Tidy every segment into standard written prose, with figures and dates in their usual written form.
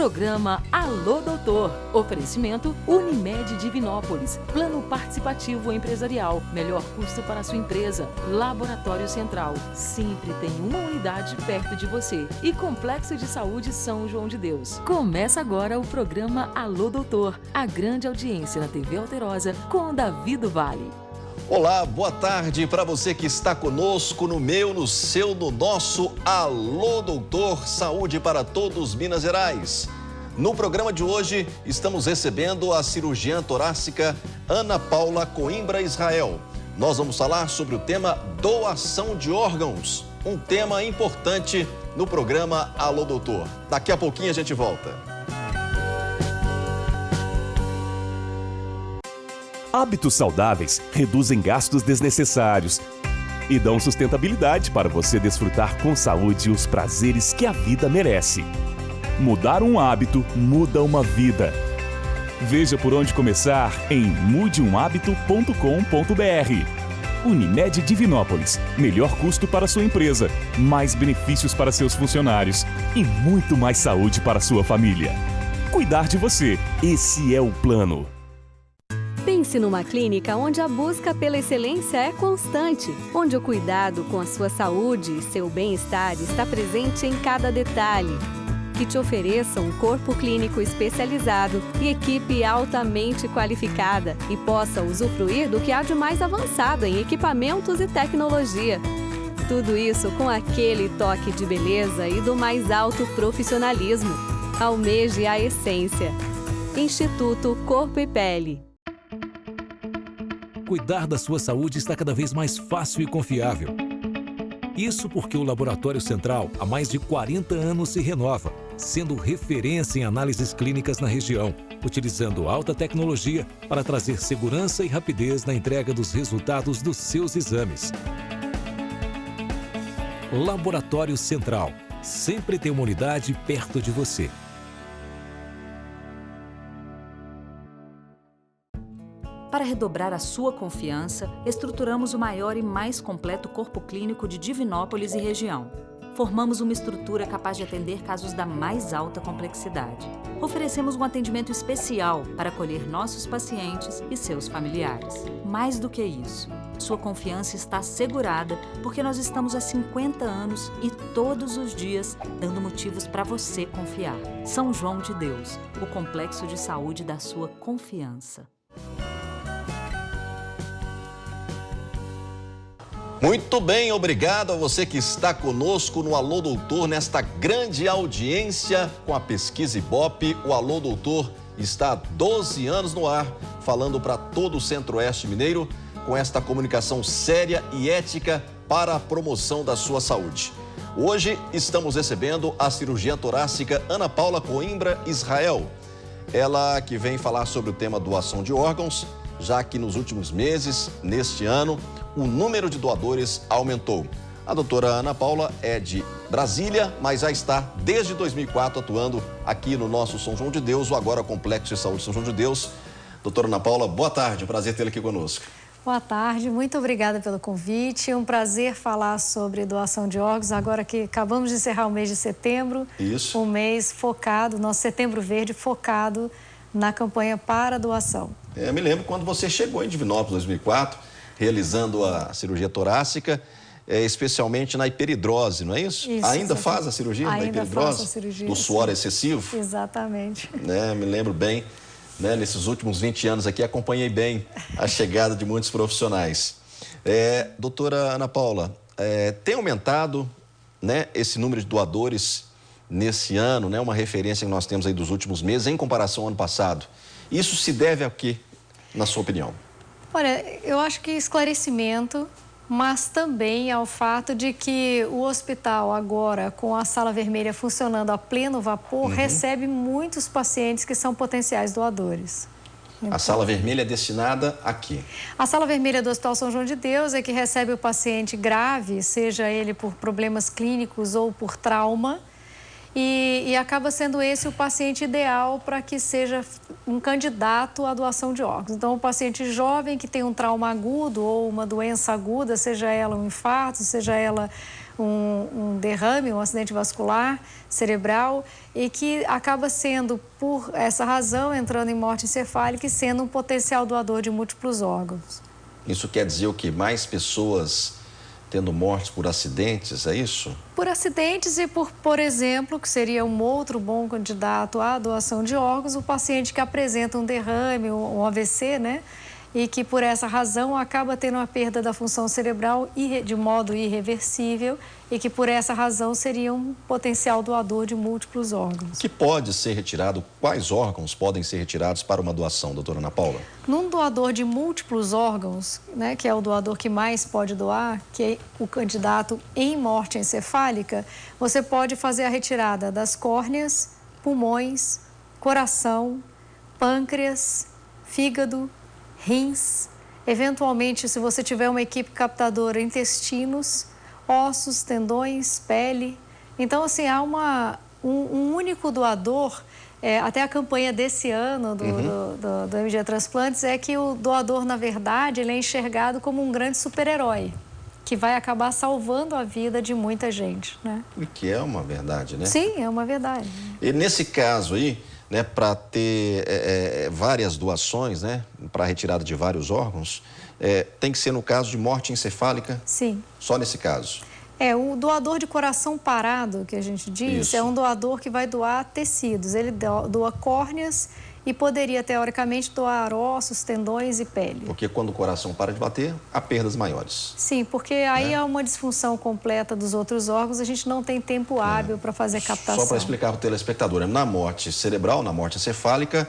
Programa Alô Doutor. Oferecimento Unimed Divinópolis. Plano participativo empresarial. Melhor custo para a sua empresa. Laboratório Central. Sempre tem uma unidade perto de você. E Complexo de Saúde São João de Deus. Começa agora o programa Alô Doutor. A grande audiência na TV Alterosa com Davi do Vale. Olá, boa tarde para você que está conosco no meu, no seu, no nosso Alô Doutor, saúde para todos, Minas Gerais. No programa de hoje, estamos recebendo a cirurgiã torácica Ana Paula Coimbra Israel. Nós vamos falar sobre o tema doação de órgãos, um tema importante no programa Alô Doutor. Daqui a pouquinho a gente volta. Hábitos saudáveis reduzem gastos desnecessários e dão sustentabilidade para você desfrutar com saúde os prazeres que a vida merece. Mudar um hábito muda uma vida. Veja por onde começar em mudeumhabito.com.br. Unimed Divinópolis. Melhor custo para sua empresa, mais benefícios para seus funcionários e muito mais saúde para sua família. Cuidar de você, esse é o plano. Pense numa clínica onde a busca pela excelência é constante, onde o cuidado com a sua saúde e seu bem-estar está presente em cada detalhe. Que te ofereça um corpo clínico especializado e equipe altamente qualificada e possa usufruir do que há de mais avançado em equipamentos e tecnologia. Tudo isso com aquele toque de beleza e do mais alto profissionalismo. Almeje a essência. Instituto Corpo e Pele. Cuidar da sua saúde está cada vez mais fácil e confiável. Isso porque o Laboratório Central há mais de 40 anos se renova, sendo referência em análises clínicas na região, utilizando alta tecnologia para trazer segurança e rapidez na entrega dos resultados dos seus exames. Laboratório Central. Sempre tem uma unidade perto de você. Para redobrar a sua confiança, estruturamos o maior e mais completo corpo clínico de Divinópolis e região. Formamos uma estrutura capaz de atender casos da mais alta complexidade. Oferecemos um atendimento especial para acolher nossos pacientes e seus familiares. Mais do que isso, sua confiança está assegurada porque nós estamos há 50 anos e todos os dias dando motivos para você confiar. São João de Deus, o complexo de saúde da sua confiança. Muito bem, obrigado a você que está conosco no Alô Doutor, nesta grande audiência com a pesquisa Ibope. O Alô Doutor está há 12 anos no ar, falando para todo o Centro-Oeste mineiro, com esta comunicação séria e ética para a promoção da sua saúde. Hoje estamos recebendo a cirurgiã torácica Ana Paula Coimbra Israel. Ela que vem falar sobre o tema doação de órgãos, já que nos últimos meses, neste ano, o número de doadores aumentou. A doutora Ana Paula é de Brasília, mas já está desde 2004 atuando aqui no nosso São João de Deus, o agora Complexo de Saúde São João de Deus. Doutora Ana Paula, boa tarde, um prazer tê-la aqui conosco. Boa tarde, muito obrigada pelo convite. É um prazer falar sobre doação de órgãos, agora que acabamos de encerrar o mês de setembro. Isso. Um mês focado, nosso Setembro Verde, focado na campanha para doação. Eu me lembro quando você chegou em Divinópolis, em 2004, realizando a cirurgia torácica, especialmente na hiperidrose, não é isso? Isso, ainda faz a cirurgia da hiperidrose? Faço a cirurgia, do suor sim. excessivo? Exatamente. Me lembro bem, nesses últimos 20 anos aqui, acompanhei bem a chegada de muitos profissionais. Doutora Ana Paula, tem aumentado esse número de doadores nesse ano, uma referência que nós temos aí dos últimos meses em comparação ao ano passado. Isso se deve a quê, na sua opinião? Olha, eu acho que esclarecimento, mas também ao fato de que o hospital agora, com a sala vermelha funcionando a pleno vapor, recebe muitos pacientes que são potenciais doadores. Então, a sala vermelha é destinada a quê? A sala vermelha do Hospital São João de Deus é que recebe o paciente grave, seja ele por problemas clínicos ou por trauma, e acaba sendo esse o paciente ideal para que seja um candidato à doação de órgãos. Então, o paciente jovem que tem um trauma agudo ou uma doença aguda, seja ela um infarto, seja ela um derrame, um acidente vascular cerebral e que acaba sendo, por essa razão, entrando em morte encefálica e sendo um potencial doador de múltiplos órgãos. Isso quer dizer o quê? Mais pessoas tendo mortes por acidentes, é isso? Por acidentes e por exemplo, que seria um outro bom candidato à doação de órgãos, o paciente que apresenta um derrame, um AVC, né? E que por essa razão acaba tendo uma perda da função cerebral de modo irreversível e que por essa razão seria um potencial doador de múltiplos órgãos. Que pode ser retirado, quais órgãos podem ser retirados para uma doação, doutora Ana Paula? Num doador de múltiplos órgãos, né, que é o doador que mais pode doar, que é o candidato em morte encefálica, você pode fazer a retirada das córneas, pulmões, coração, pâncreas, fígado, rins, eventualmente, se você tiver uma equipe captadora, intestinos, ossos, tendões, pele. Então, assim, há um único doador. Até a campanha desse ano do MG Transplantes é que o doador, na verdade, ele é enxergado como um grande super-herói, que vai acabar salvando a vida de muita gente, né? E que é uma verdade, né? Sim, é uma verdade. E nesse caso aí, né, para ter várias doações, né, para retirada de vários órgãos, tem que ser no caso de morte encefálica? Sim. Só nesse caso? O doador de coração parado, que a gente diz, Isso. é um doador que vai doar tecidos. Ele doa córneas e poderia, teoricamente, doar ossos, tendões e pele. Porque quando o coração para de bater, há perdas maiores. Sim, porque aí há uma disfunção completa dos outros órgãos, a gente não tem tempo hábil para fazer captação. Só para explicar para o telespectador, na morte cerebral, na morte encefálica,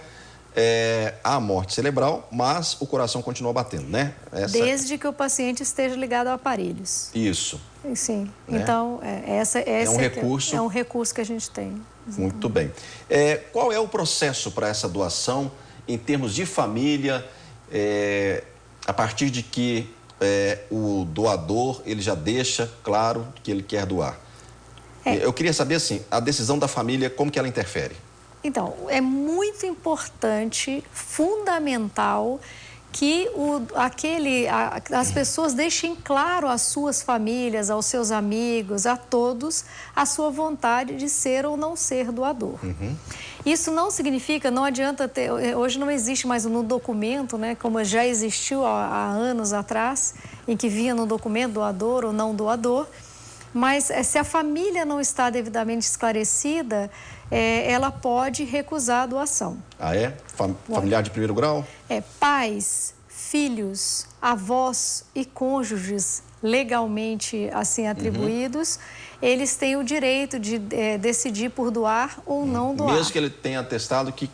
há morte cerebral, mas o coração continua batendo, né? Desde que o paciente esteja ligado a aparelhos. Isso. Sim, né? Então é um recurso. É um recurso que a gente tem. Muito bem. Qual é o processo para essa doação em termos de família, a partir de que o doador ele já deixa claro que ele quer doar? Eu queria saber, assim, a decisão da família, como que ela interfere? Então, é muito importante, fundamental, que as pessoas deixem claro às suas famílias, aos seus amigos, a todos, a sua vontade de ser ou não ser doador. Isso não significa, não adianta ter, hoje não existe mais no documento, né, como já existiu há anos atrás, em que vinha no documento doador ou não doador, mas se a família não está devidamente esclarecida, ela pode recusar a doação. Ah, é? Familiar de primeiro grau? Pais, filhos, avós e cônjuges legalmente assim atribuídos, eles têm o direito de decidir por doar ou não doar. Mesmo que ele tenha atestado que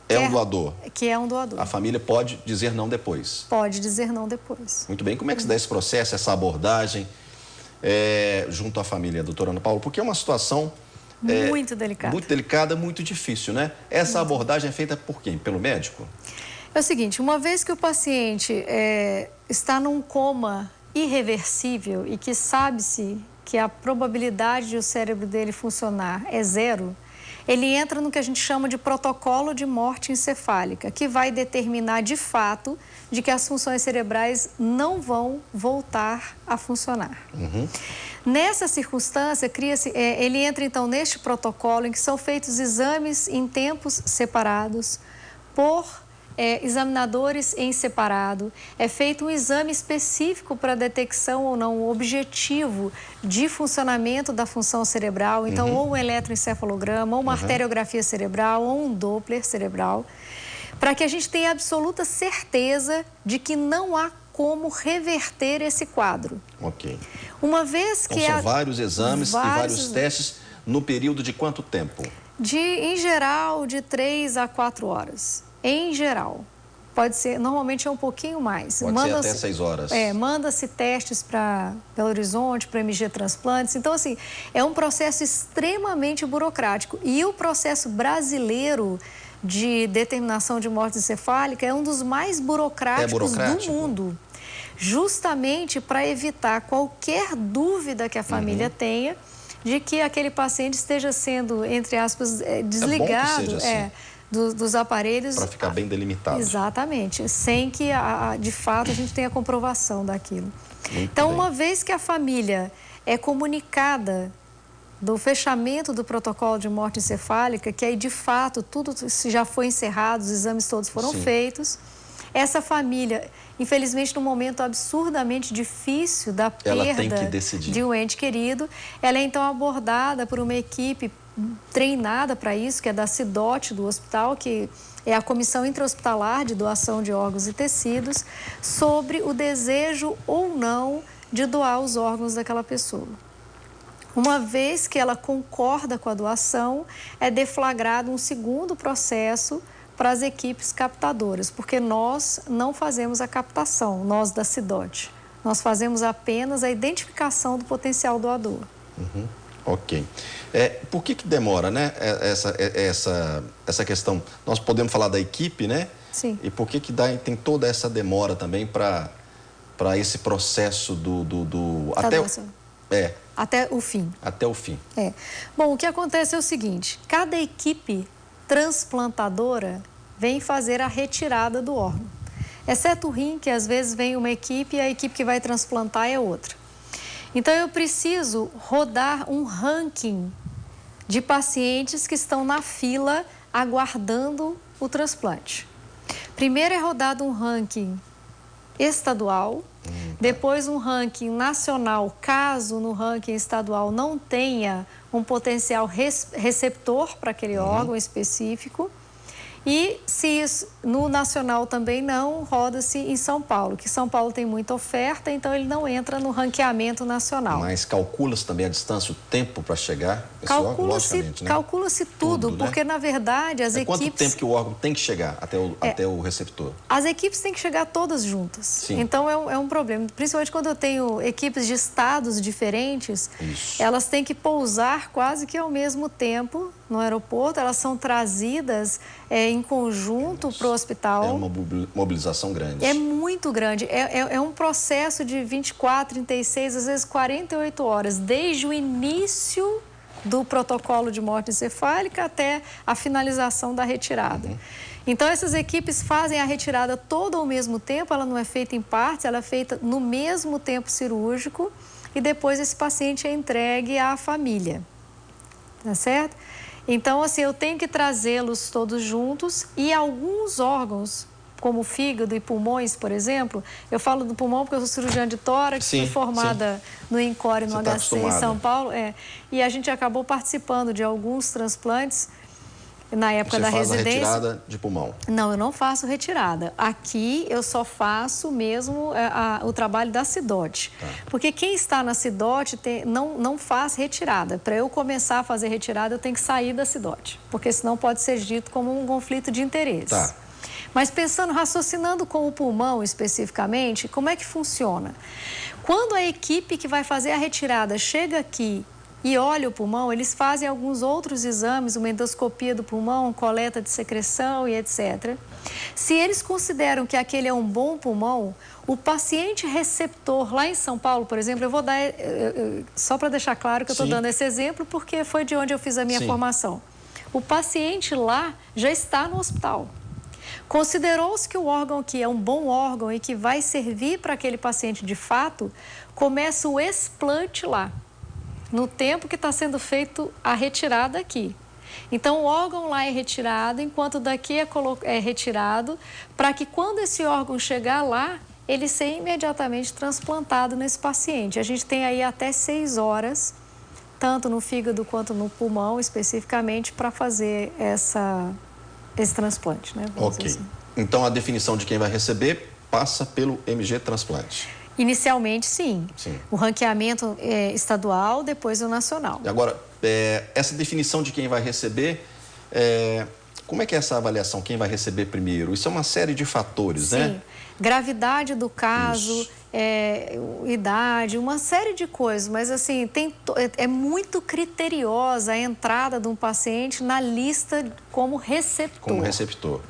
é um doador. Que é um doador. A família pode dizer não depois. Pode dizer não depois. Muito bem. Como é que se dá esse processo, essa abordagem junto à família, doutora Ana Paula? Porque é uma situação muito delicada. Muito delicada, muito difícil, né? Essa abordagem é feita por quem? Pelo médico? É o seguinte, uma vez que o paciente está num coma irreversível e que sabe-se que a probabilidade de o cérebro dele funcionar é zero, ele entra no que a gente chama de protocolo de morte encefálica, que vai determinar de fato de que as funções cerebrais não vão voltar a funcionar. Nessa circunstância, ele entra então neste protocolo em que são feitos exames em tempos separados por examinadores em separado. É feito um exame específico para detecção ou não objetivo de funcionamento da função cerebral. Então, ou um eletroencefalograma, ou uma arteriografia cerebral, ou um Doppler cerebral, para que a gente tenha absoluta certeza de que não há como reverter esse quadro. Ok. Uma vez que são vários exames e vários testes no período de quanto tempo? Em geral, de 3 a 4 horas. Em geral. Pode ser, normalmente é um pouquinho mais. Pode ser até 6 horas. Manda-se testes para Belo Horizonte, para MG Transplantes. Então, assim, é um processo extremamente burocrático. E o processo brasileiro de determinação de morte encefálica é um dos mais burocráticos do mundo. Justamente para evitar qualquer dúvida que a família tenha de que aquele paciente esteja sendo, entre aspas, desligado. É bom que seja assim. Dos aparelhos... Para ficar bem delimitado. Exatamente, sem que, de fato, a gente tenha comprovação daquilo. Muito então, bem. uma vez que a família é comunicada do fechamento do protocolo de morte encefálica, que aí de fato tudo já foi encerrado, os exames todos foram feitos. Essa família, infelizmente, num momento absurdamente difícil da perda de um ente querido, ela é então abordada por uma equipe treinada para isso, que é da CIDOT do hospital, que é a Comissão Intra-Hospitalar de Doação de Órgãos e Tecidos, sobre o desejo ou não de doar os órgãos daquela pessoa. Uma vez que ela concorda com a doação, é deflagrado um segundo processo para as equipes captadoras, porque nós não fazemos a captação, nós da CIDOT. Nós fazemos apenas a identificação do potencial doador. Ok. Por que demora, né, essa questão? Nós podemos falar da equipe, né? Sim. E por que tem toda essa demora também para esse processo até o fim. Até o fim. Bom, o que acontece é o seguinte, cada equipe transplantadora vem fazer a retirada do órgão. Exceto o rim, que às vezes vem uma equipe e a equipe que vai transplantar é outra. Então, eu preciso rodar um ranking de pacientes que estão na fila aguardando o transplante. Primeiro é rodado um ranking estadual, depois um ranking nacional, caso no ranking estadual não tenha um potencial receptor para aquele órgão específico. E se isso, no nacional também não, roda-se em São Paulo, que São Paulo tem muita oferta, então ele não entra no ranqueamento nacional. Mas calcula-se também a distância, o tempo para chegar? Calcula-se tudo, porque na verdade as equipes... Quanto tempo que o órgão tem que chegar até o receptor? As equipes têm que chegar todas juntas. Sim. Então é um problema, principalmente quando eu tenho equipes de estados diferentes, elas têm que pousar quase que ao mesmo tempo no aeroporto, elas são trazidas em conjunto para o hospital. É uma mobilização grande. É muito grande. É um processo de 24, 36, às vezes 48 horas, desde o início do protocolo de morte encefálica até a finalização da retirada. Então, essas equipes fazem a retirada toda ao mesmo tempo, ela não é feita em partes, ela é feita no mesmo tempo cirúrgico e depois esse paciente é entregue à família. Tá certo? Então, assim, eu tenho que trazê-los todos juntos e alguns órgãos, como fígado e pulmões, por exemplo, eu falo do pulmão porque eu sou cirurgiã de tórax, fui formada no INCOR e no HC em São Paulo, e a gente acabou participando de alguns transplantes na época da residência. Você faz a retirada de pulmão? Não, eu não faço retirada. Aqui eu só faço mesmo o trabalho da CIDOT. Porque quem está na CIDOT não faz retirada. Para eu começar a fazer retirada, eu tenho que sair da CIDOT. Porque senão pode ser dito como um conflito de interesse. Mas raciocinando com o pulmão especificamente, como é que funciona? Quando a equipe que vai fazer a retirada chega aqui e olha o pulmão, eles fazem alguns outros exames, uma endoscopia do pulmão, coleta de secreção e etc. Se eles consideram que aquele é um bom pulmão, o paciente receptor lá em São Paulo, por exemplo, eu vou dar, só para deixar claro que eu estou dando esse exemplo porque foi de onde eu fiz a minha formação. O paciente lá já está no hospital. Considerou-se que o órgão aqui é um bom órgão e que vai servir para aquele paciente de fato, começa o explante lá, no tempo que está sendo feito a retirada aqui. Então, o órgão lá é retirado, enquanto daqui é retirado, para que quando esse órgão chegar lá, ele seja imediatamente transplantado nesse paciente. A gente tem aí até 6 horas, tanto no fígado quanto no pulmão, especificamente, para fazer esse transplante, né? Assim. Então, a definição de quem vai receber passa pelo MG Transplante. Inicialmente, sim. O ranqueamento estadual, depois o nacional. E agora, essa definição de quem vai receber, como é que é essa avaliação? Quem vai receber primeiro? Isso é uma série de fatores, né? Sim. Gravidade do caso, idade, uma série de coisas. Mas, assim, é muito criteriosa a entrada de um paciente na lista como receptor. Como receptor.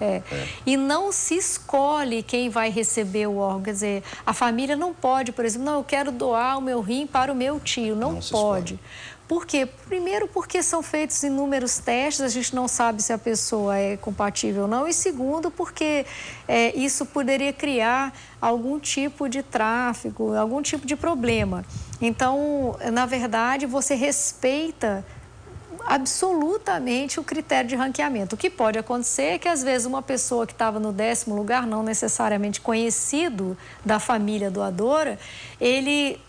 E não se escolhe quem vai receber o órgão. Quer dizer, a família não pode, por exemplo, não, eu quero doar o meu rim para o meu tio. Não pode. Por quê? Primeiro, porque são feitos inúmeros testes, a gente não sabe se a pessoa é compatível ou não. E segundo, porque isso poderia criar algum tipo de tráfico, algum tipo de problema. Então, na verdade, você respeita absolutamente o critério de ranqueamento. O que pode acontecer é que, às vezes, uma pessoa que estava no 10º lugar, não necessariamente conhecido da família doadora, ele,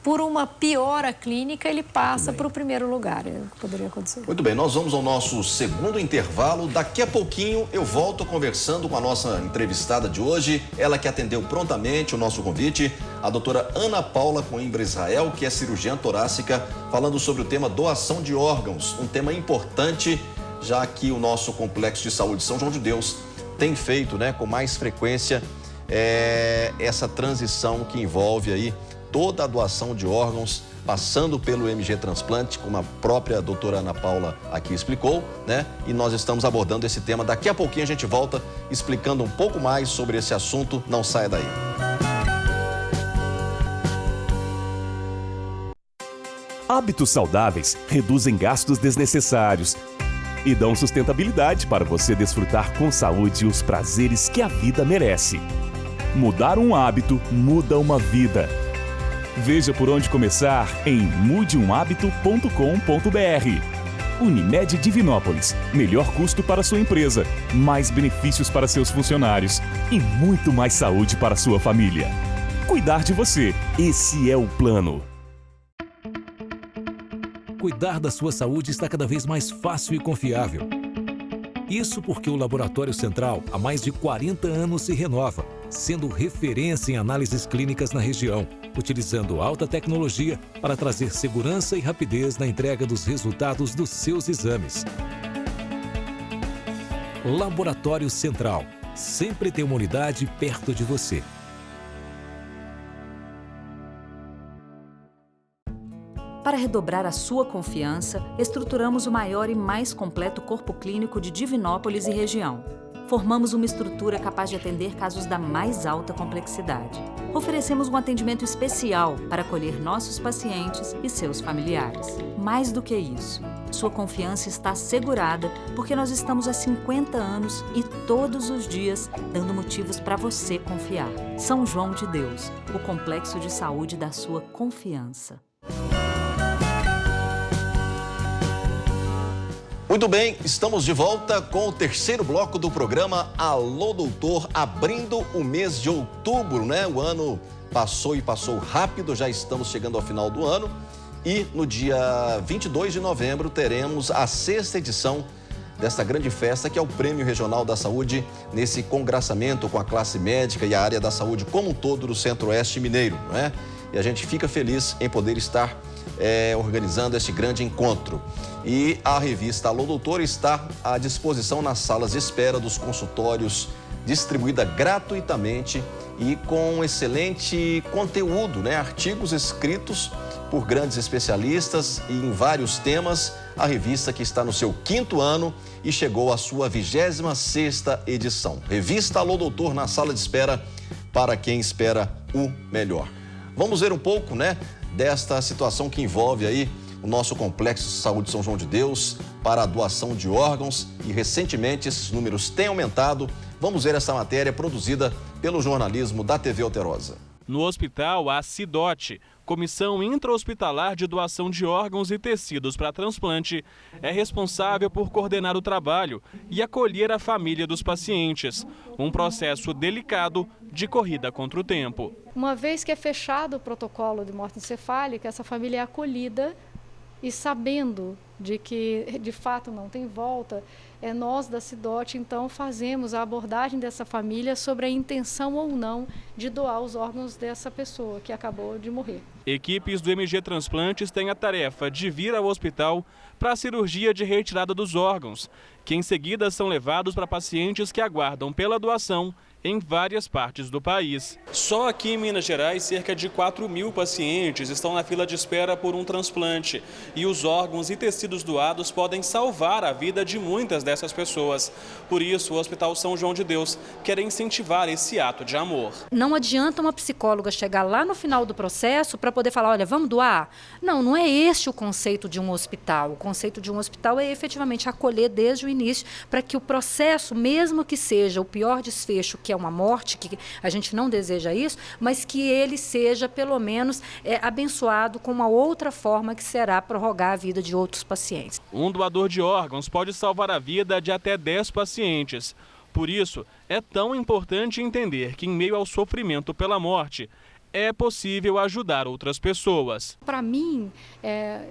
por uma piora clínica, ele passa para o 1º lugar. Poderia acontecer. Muito bem, nós vamos ao nosso segundo intervalo. Daqui a pouquinho eu volto conversando com a nossa entrevistada de hoje, ela que atendeu prontamente o nosso convite, a doutora Ana Paula Coimbra Israel, que é cirurgiã torácica, falando sobre o tema doação de órgãos, um tema importante, já que o nosso Complexo de Saúde São João de Deus tem feito, com mais frequência essa transição que envolve aí toda a doação de órgãos, passando pelo MG Transplante, como a própria doutora Ana Paula aqui explicou, E nós estamos abordando esse tema. Daqui a pouquinho a gente volta explicando um pouco mais sobre esse assunto. Não saia daí. Hábitos saudáveis reduzem gastos desnecessários e dão sustentabilidade para você desfrutar com saúde os prazeres que a vida merece. Mudar um hábito muda uma vida. Veja por onde começar em mudeumhabito.com.br. Unimed Divinópolis. Melhor custo para sua empresa, mais benefícios para seus funcionários e muito mais saúde para sua família. Cuidar de você, esse é o plano. Cuidar da sua saúde está cada vez mais fácil e confiável. Isso porque o Laboratório Central, há mais de 40 anos, se renova, sendo referência em análises clínicas na região, utilizando alta tecnologia para trazer segurança e rapidez na entrega dos resultados dos seus exames. Laboratório Central, sempre tem uma unidade perto de você. Para redobrar a sua confiança, estruturamos o maior e mais completo corpo clínico de Divinópolis e região. Formamos uma estrutura capaz de atender casos da mais alta complexidade. Oferecemos um atendimento especial para acolher nossos pacientes e seus familiares. Mais do que isso, sua confiança está assegurada porque nós estamos há 50 anos e todos os dias dando motivos para você confiar. São João de Deus, o complexo de saúde da sua confiança. Muito bem, estamos de volta com o terceiro bloco do programa Alô Doutor, abrindo o mês de outubro, O ano passou e passou rápido, já estamos chegando ao final do ano e no dia 22 de novembro teremos a 6ª edição desta grande festa que é o Prêmio Regional da Saúde, nesse congraçamento com a classe médica e a área da saúde como um todo do Centro-Oeste mineiro, E a gente fica feliz em poder estar organizando este grande encontro. E a revista Alô Doutor está à disposição nas salas de espera dos consultórios, distribuída gratuitamente e com excelente conteúdo, Artigos escritos por grandes especialistas e em vários temas. A revista que está no seu 5º ano e chegou à sua 26ª edição. Revista Alô Doutor na sala de espera para quem espera o melhor. Vamos ver um pouco, desta situação que envolve aí o nosso Complexo de Saúde São João de Deus para a doação de órgãos e recentemente esses números têm aumentado. Vamos ver essa matéria produzida pelo jornalismo da TV Alterosa. No hospital, a CIDOT, Comissão Intra-Hospitalar de Doação de Órgãos e Tecidos para Transplante, é responsável por coordenar o trabalho e acolher a família dos pacientes. Um processo delicado de corrida contra o tempo. Uma vez que é fechado o protocolo de morte encefálica, essa família é acolhida e sabendo de que de fato não tem volta, nós da CIDOT então fazemos a abordagem dessa família sobre a intenção ou não de doar os órgãos dessa pessoa que acabou de morrer. Equipes do MG Transplantes têm a tarefa de vir ao hospital para a cirurgia de retirada dos órgãos, que em seguida são levados para pacientes que aguardam pela doação em várias partes do país. Só aqui em Minas Gerais, cerca de 4.000 pacientes estão na fila de espera por um transplante. E os órgãos e tecidos doados podem salvar a vida de muitas dessas pessoas. Por isso, o Hospital São João de Deus quer incentivar esse ato de amor. Não adianta uma psicóloga chegar lá no final do processo para poder falar, olha, vamos doar? Não, não é este o conceito de um hospital. O conceito de um hospital é efetivamente acolher desde o início para que o processo, mesmo que seja o pior desfecho que que é uma morte, que a gente não deseja isso, mas que ele seja, pelo menos, abençoado com uma outra forma que será prorrogar a vida de outros pacientes. Um doador de órgãos pode salvar a vida de até 10 pacientes. Por isso, é tão importante entender que, em meio ao sofrimento pela morte, é possível ajudar outras pessoas. Para mim,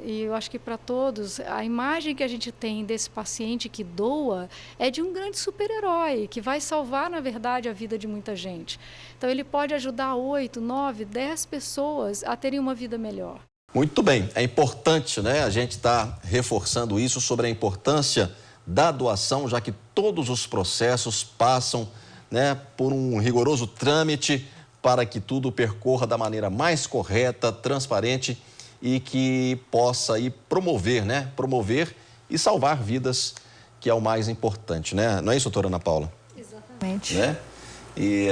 e eu acho que para todos, a imagem que a gente tem desse paciente que doa é de um grande super-herói, que vai salvar, na verdade, a vida de muita gente. Então, ele pode ajudar 8, 9, 10 pessoas a terem uma vida melhor. Muito bem, é importante, né? A gente está reforçando isso sobre a importância da doação, já que todos os processos passam, né, por um rigoroso trâmite para que tudo percorra da maneira mais correta, transparente e que possa aí promover, né? Promover e salvar vidas, que é o mais importante, né? Não é isso, doutora Ana Paula? Exatamente. Né? E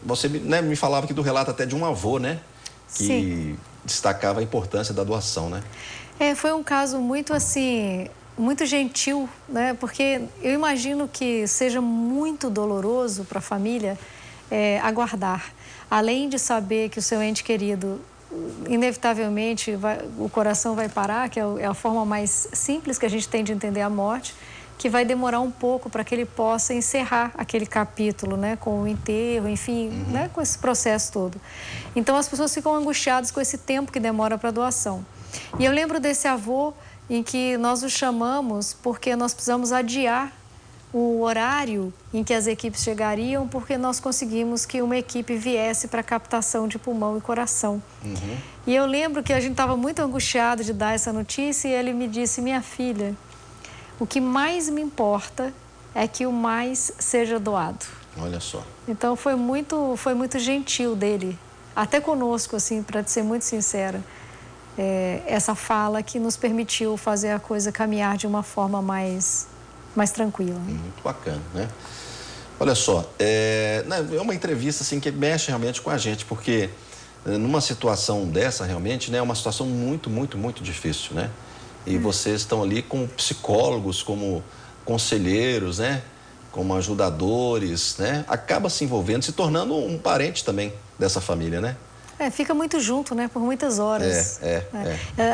você, né, me falava aqui do relato até de um avô, né? Que Sim. destacava a importância da doação, né? Foi um caso muito assim, muito gentil, né? Porque eu imagino que seja muito doloroso para a família aguardar. Além de saber que o seu ente querido, inevitavelmente, o coração vai parar, que é a forma mais simples que a gente tem de entender a morte, que vai demorar um pouco para que ele possa encerrar aquele capítulo, né, com o enterro, enfim, né, com esse processo todo. Então, as pessoas ficam angustiadas com esse tempo que demora para a doação. E eu lembro desse avô em que nós o chamamos porque nós precisamos adiar o horário em que as equipes chegariam, porque nós conseguimos que uma equipe viesse para captação de pulmão e coração. E eu lembro que a gente estava muito angustiado de dar essa notícia e ele me disse: minha filha, o que mais me importa é que o mais seja doado. Olha só. Então foi muito gentil dele, até conosco, assim, para ser muito sincera, essa fala que nos permitiu fazer a coisa caminhar de uma forma mais tranquila. Muito bacana, né? Olha só, é uma entrevista assim que mexe realmente com a gente, porque numa situação dessa realmente, né, é uma situação muito, muito, muito difícil, né? E vocês estão ali como psicólogos, como conselheiros, né? Como ajudadores, né? Acaba se envolvendo, se tornando um parente também dessa família, né? Fica muito junto, né? Por muitas horas.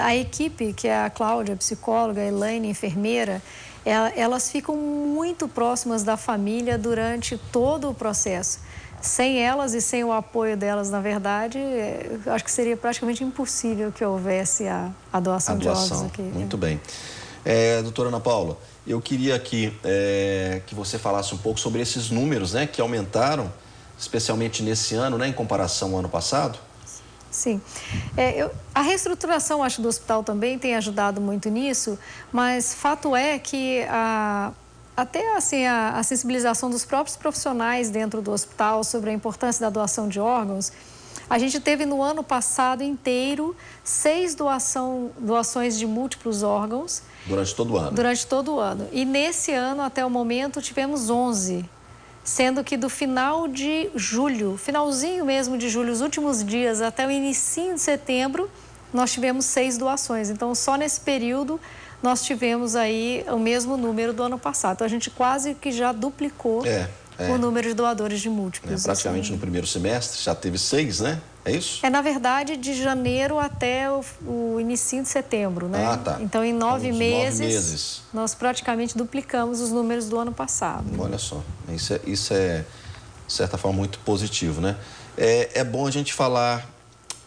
A equipe, que é a Cláudia, psicóloga, a Elaine, enfermeira, elas ficam muito próximas da família durante todo o processo. Sem elas e sem o apoio delas, na verdade, acho que seria praticamente impossível que houvesse a doação de órgãos aqui. Muito bem. Doutora Ana Paula, eu queria aqui que você falasse um pouco sobre esses números, né, que aumentaram, especialmente nesse ano, né, em comparação ao ano passado. Sim. A reestruturação, acho, do hospital também tem ajudado muito nisso, mas fato é que até assim, a sensibilização dos próprios profissionais dentro do hospital sobre a importância da doação de órgãos, a gente teve no ano passado inteiro 6 doações de múltiplos órgãos. Durante todo o ano? Durante todo o ano. E nesse ano, até o momento, tivemos 11. Sendo que do final de julho, finalzinho mesmo de julho, os últimos dias até o inicinho de setembro, nós tivemos 6 doações. Então, só nesse período, nós tivemos aí o mesmo número do ano passado. Então, a gente quase que já duplicou o número de doadores de múltiplos. Praticamente no primeiro semestre já teve 6, né? É isso? Na verdade, de janeiro até o inicinho de setembro, né? Ah, tá. Então, em 9 meses, nós praticamente duplicamos os números do ano passado. Olha só, isso é, de certa forma, muito positivo, né? É bom a gente falar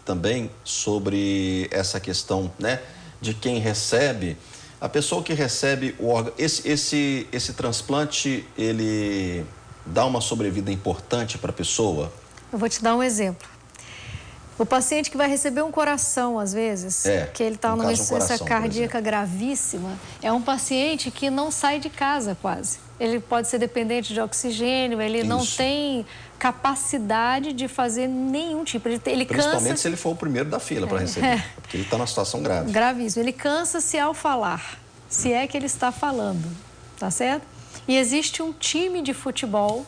também sobre essa questão, né, de quem recebe. A pessoa que recebe o órgão, esse transplante, ele dá uma sobrevida importante para a pessoa? Eu vou te dar um exemplo. O paciente que vai receber um coração, às vezes, que ele está numa insuficiência cardíaca gravíssima, é um paciente que não sai de casa quase. Ele pode ser dependente de oxigênio, ele não tem capacidade de fazer nenhum tipo. Ele Principalmente cansa... se ele for o primeiro da fila para receber, porque ele está numa situação grave. Gravíssimo. Ele cansa-se ao falar, se é que ele está falando, tá certo? E existe um time de futebol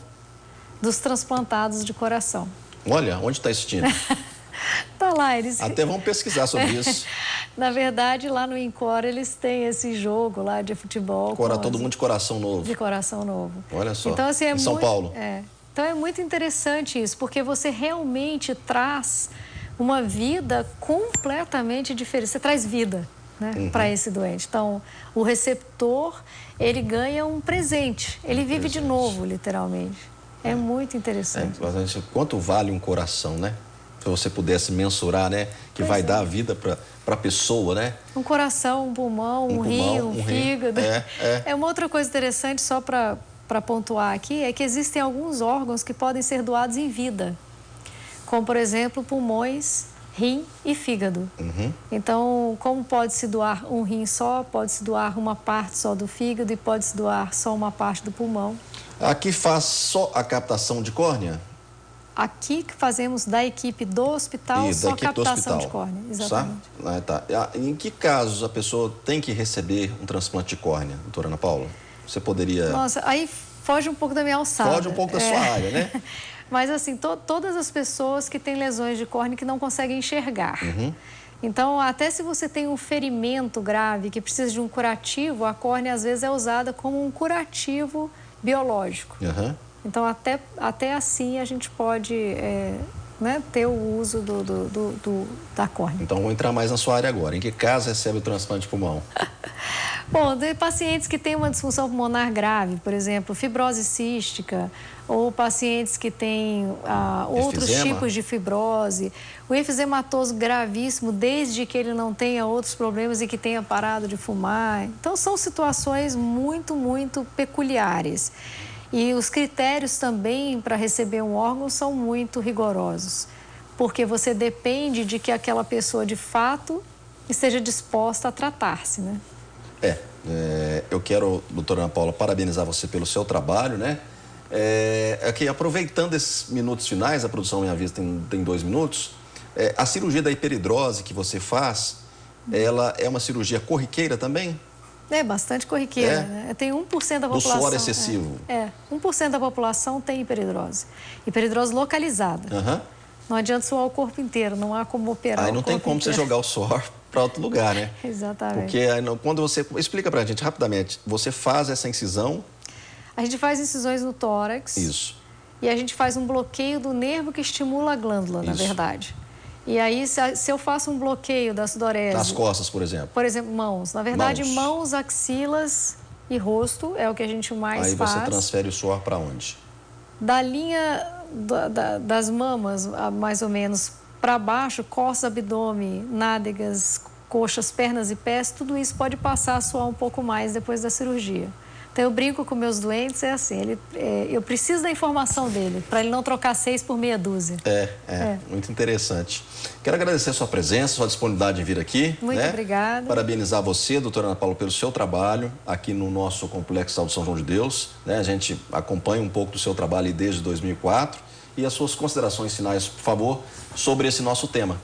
dos transplantados de coração. Olha, onde está esse time? Tá lá, eles... Até vamos pesquisar sobre isso. Na verdade, lá no INCOR, eles têm esse jogo lá de futebol. Todo mundo de coração novo. De coração novo. Olha só, então, assim, em São Paulo. Então é muito interessante isso, porque você realmente traz uma vida completamente diferente. Você traz vida, né, para esse doente. Então, o receptor, ele ganha um presente. Ele vive de novo, literalmente. É muito interessante. Quanto vale um coração, né? Se você pudesse mensurar, né? Que vai dar a vida para a pessoa, né? Um coração, um pulmão, um rim, um fígado. É uma outra coisa interessante, só para pontuar aqui, é que existem alguns órgãos que podem ser doados em vida. Como, por exemplo, pulmões, rim e fígado. Então, como pode-se doar um rim só, pode-se doar uma parte só do fígado e pode-se doar só uma parte do pulmão. Aqui faz só a captação de córnea? Aqui que fazemos da equipe do hospital só captação de córnea. Exatamente. Tá? Em que casos a pessoa tem que receber um transplante de córnea, doutora Ana Paula? Você poderia... Nossa, aí foge um pouco da minha alçada. Foge um pouco da sua área, né? Mas assim, todas as pessoas que têm lesões de córnea que não conseguem enxergar. Então, até se você tem um ferimento grave que precisa de um curativo, a córnea às vezes é usada como um curativo biológico. Então, até assim a gente pode né, ter o uso da córnea. Então, vou entrar mais na sua área agora. Em que caso recebe o transplante de pulmão? Bom, tem pacientes que têm uma disfunção pulmonar grave, por exemplo, fibrose cística, ou pacientes que têm outros tipos de fibrose, o enfisematoso gravíssimo, desde que ele não tenha outros problemas e que tenha parado de fumar. Então, são situações muito, muito peculiares. E os critérios também para receber um órgão são muito rigorosos, porque você depende de que aquela pessoa, de fato, esteja disposta a tratar-se, né? Eu quero, doutora Ana Paula, parabenizar você pelo seu trabalho, né? Aqui, aproveitando esses minutos finais, a produção Minha Vista tem 2 minutos, a cirurgia da hiperidrose que você faz, ela é uma cirurgia corriqueira também? É bastante corriqueira, né? Tem 1% da população... Do suor excessivo? 1% da população tem hiperidrose. Hiperidrose localizada. Não adianta suar o corpo inteiro, não há como operar Aí não tem como você jogar o suor para outro lugar, né? Exatamente. Porque quando você... Explica pra gente rapidamente, você faz essa incisão... A gente faz incisões no tórax. Isso. E a gente faz um bloqueio do nervo que estimula a glândula, na verdade. E aí, se eu faço um bloqueio da sudorese... Nas costas, por exemplo. Por exemplo, mãos. Na verdade, mãos, axilas e rosto é o que a gente mais faz. Aí você transfere o suor para onde? Da linha das mamas, mais ou menos, para baixo, costas, abdômen, nádegas, coxas, pernas e pés, tudo isso pode passar a suar um pouco mais depois da cirurgia. Então, eu brinco com meus doentes, assim, eu preciso da informação dele, para ele não trocar 6 por meia dúzia. Muito interessante. Quero agradecer a sua presença, sua disponibilidade em vir aqui. Muito obrigada. Parabenizar você, doutora Ana Paula, pelo seu trabalho aqui no nosso Complexo Saúde São João de Deus. A gente acompanha um pouco do seu trabalho desde 2004. E as suas considerações finais, por favor, sobre esse nosso tema.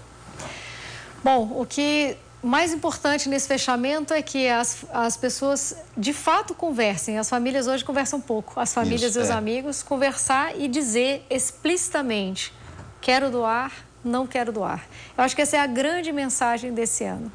Bom, o que... mais importante nesse fechamento é que as pessoas de fato conversem. As famílias hoje conversam pouco. As famílias e os amigos conversar e dizer explicitamente: quero doar, não quero doar. Eu acho que essa é a grande mensagem desse ano.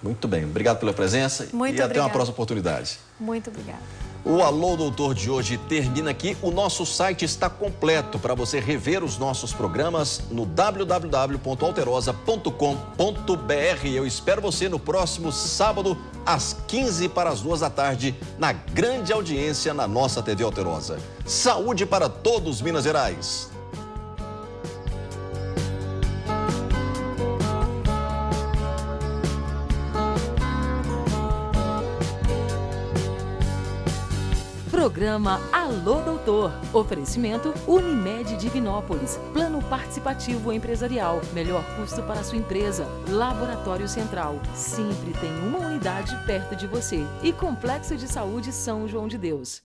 Muito bem. Obrigado pela presença e até uma próxima oportunidade. Muito obrigada. O Alô Doutor de hoje termina aqui. O nosso site está completo para você rever os nossos programas no www.alterosa.com.br. Eu espero você no próximo sábado, às 2:15 da tarde, na grande audiência na nossa TV Alterosa. Saúde para todos, Minas Gerais! Programa Alô Doutor. Oferecimento Unimed Divinópolis. Plano participativo empresarial. Melhor custo para a sua empresa. Laboratório Central. Sempre tem uma unidade perto de você. E Complexo de Saúde São João de Deus.